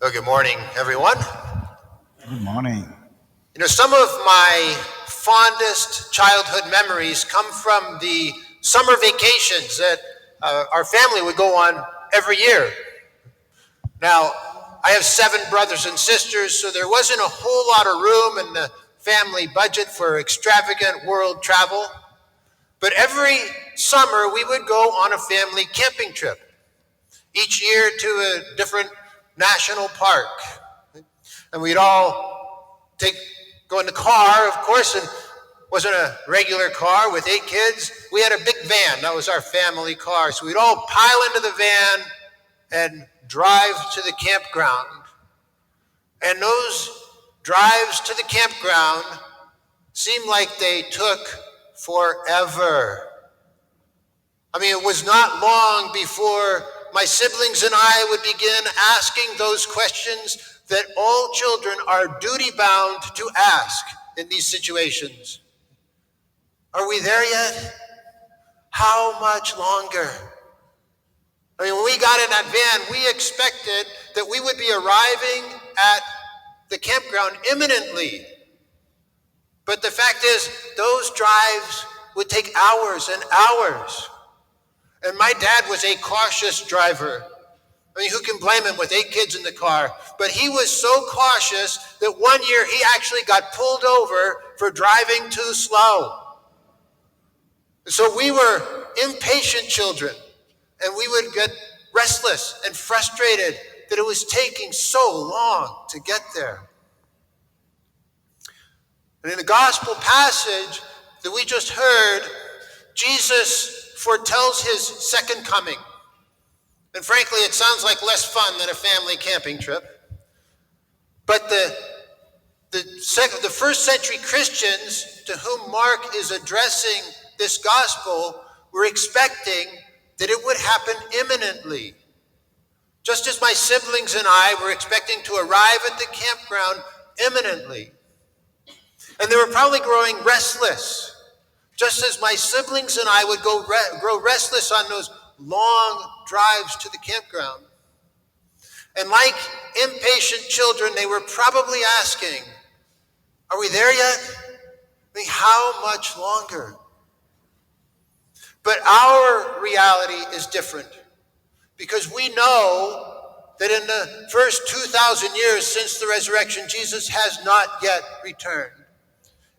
Well, good morning, everyone. Good morning. Some of my fondest childhood memories come from the summer vacations that our family would go on every year. Now, I have 7 brothers and sisters, so there wasn't a whole lot of room in the family budget for extravagant world travel. But every summer, we would go on a family camping trip, each year to a different national park. And we'd all go in the car, of course, and it wasn't a regular car with 8 kids. We had a big van. That was our family car. So we'd all pile into the van and drive to the campground. And those drives to the campground seemed like they took forever. I mean, it was not long before my siblings and I would begin asking those questions that all children are duty-bound to ask in these situations. Are we there yet? How much longer? I mean, when we got in that van, we expected that we would be arriving at the campground imminently. But the fact is, those drives would take hours and hours. And my dad was a cautious driver. I mean, who can blame him with 8 kids in the car? But he was so cautious that one year he actually got pulled over for driving too slow. So we were impatient children, and we would get restless and frustrated that it was taking so long to get there. And in the gospel passage that we just heard, Jesus foretells his second coming. And frankly, it sounds like less fun than a family camping trip. But the first century Christians to whom Mark is addressing this gospel were expecting that it would happen imminently. Just as my siblings and I were expecting to arrive at the campground imminently. And they were probably growing restless, just as my siblings and I would grow restless on those long drives to the campground. And like impatient children, they were probably asking, are we there yet? I mean, how much longer? But our reality is different, because we know that in the first 2,000 years since the resurrection, Jesus has not yet returned.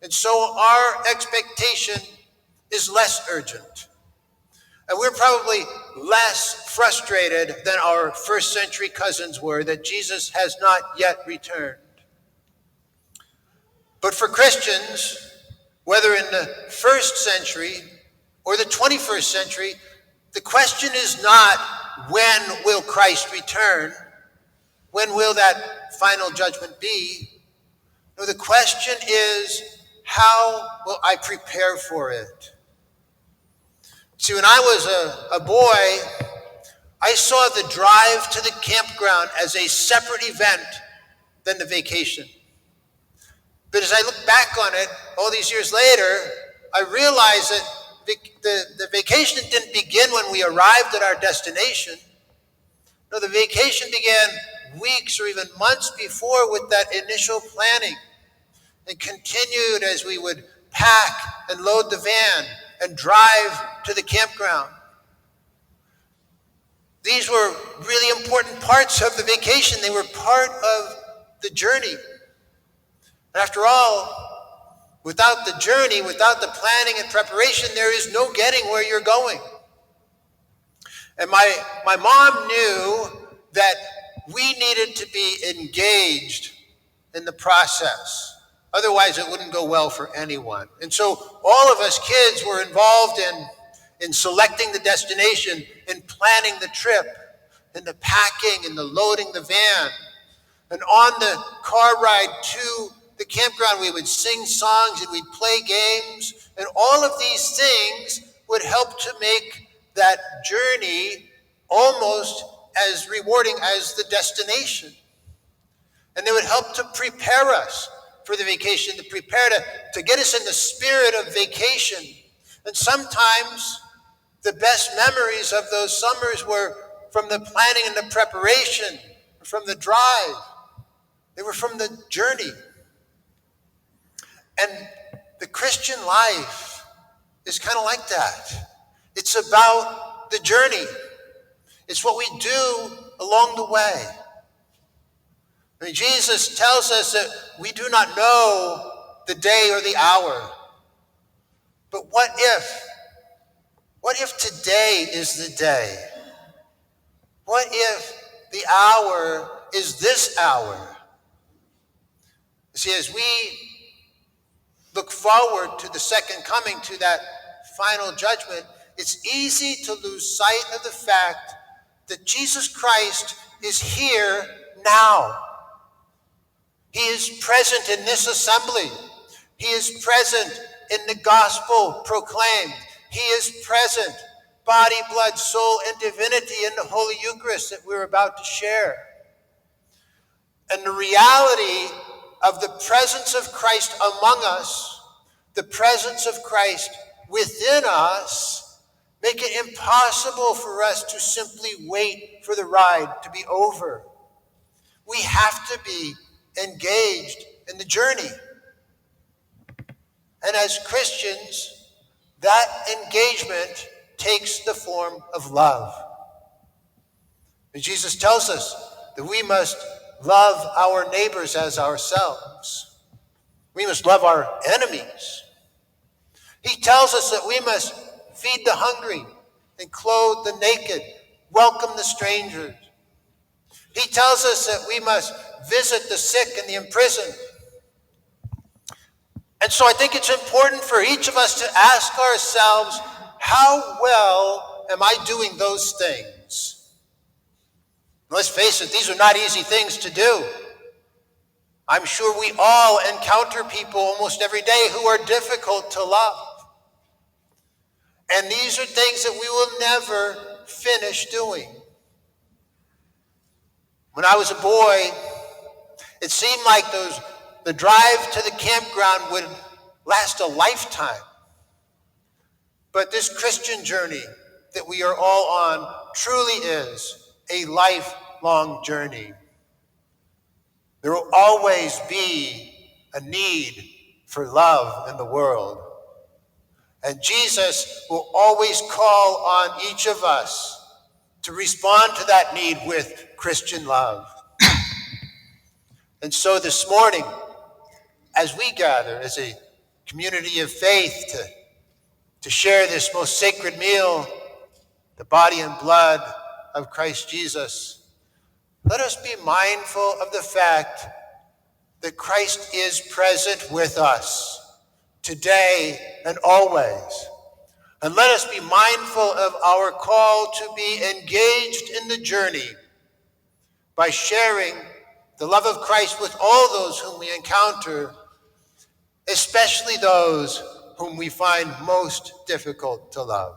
And so our expectation is less urgent. And we're probably less frustrated than our first century cousins were that Jesus has not yet returned. But for Christians, whether in the first century or the 21st century, the question is not, when will Christ return? When will that final judgment be? No, the question is, how will I prepare for it? See, when I was a boy, I saw the drive to the campground as a separate event than the vacation. But as I look back on it, all these years later, I realized that the vacation didn't begin when we arrived at our destination. No, the vacation began weeks or even months before with that initial planning, and continued as we would pack and load the van and drive to the campground. These were really important parts of the vacation. They were part of the journey. And after all, without the journey, without the planning and preparation, there is no getting where you're going. And my mom knew that we needed to be engaged in the process. Otherwise, it wouldn't go well for anyone. And so all of us kids were involved in selecting the destination, in planning the trip, in the packing, in the loading the van. And on the car ride to the campground, we would sing songs and we'd play games. And all of these things would help to make that journey almost as rewarding as the destination. And they would help to prepare us for the vacation, to prepare to get us in the spirit of vacation. And sometimes the best memories of those summers were from the planning and the preparation, from the drive. They were from the journey. And the Christian life is kind of like that. It's about the journey. It's what we do along the way. I mean, Jesus tells us that we do not know the day or the hour. But what if? What if today is the day? What if the hour is this hour? You see, as we look forward to the second coming, to that final judgment, it's easy to lose sight of the fact that Jesus Christ is here now. He is present in this assembly. He is present in the gospel proclaimed. He is present, body, blood, soul, and divinity in the Holy Eucharist that we're about to share. And the reality of the presence of Christ among us, the presence of Christ within us, make it impossible for us to simply wait for the ride to be over. We have to be engaged in the journey. And as Christians, that engagement takes the form of love. And Jesus tells us that we must love our neighbors as ourselves. We must love our enemies. He tells us that we must feed the hungry and clothe the naked, welcome the strangers. He tells us that we must visit the sick and the imprisoned. And so I think it's important for each of us to ask ourselves, how well am I doing those things? Let's face it, these are not easy things to do. I'm sure we all encounter people almost every day who are difficult to love. And these are things that we will never finish doing. When I was a boy, it seemed like the drive to the campground would last a lifetime. But this Christian journey that we are all on truly is a lifelong journey. There will always be a need for love in the world. And Jesus will always call on each of us to respond to that need with Christian love. And so this morning, as we gather as a community of faith to share this most sacred meal, the body and blood of Christ Jesus, let us be mindful of the fact that Christ is present with us today and always. And let us be mindful of our call to be engaged in the journey by sharing the love of Christ with all those whom we encounter, especially those whom we find most difficult to love.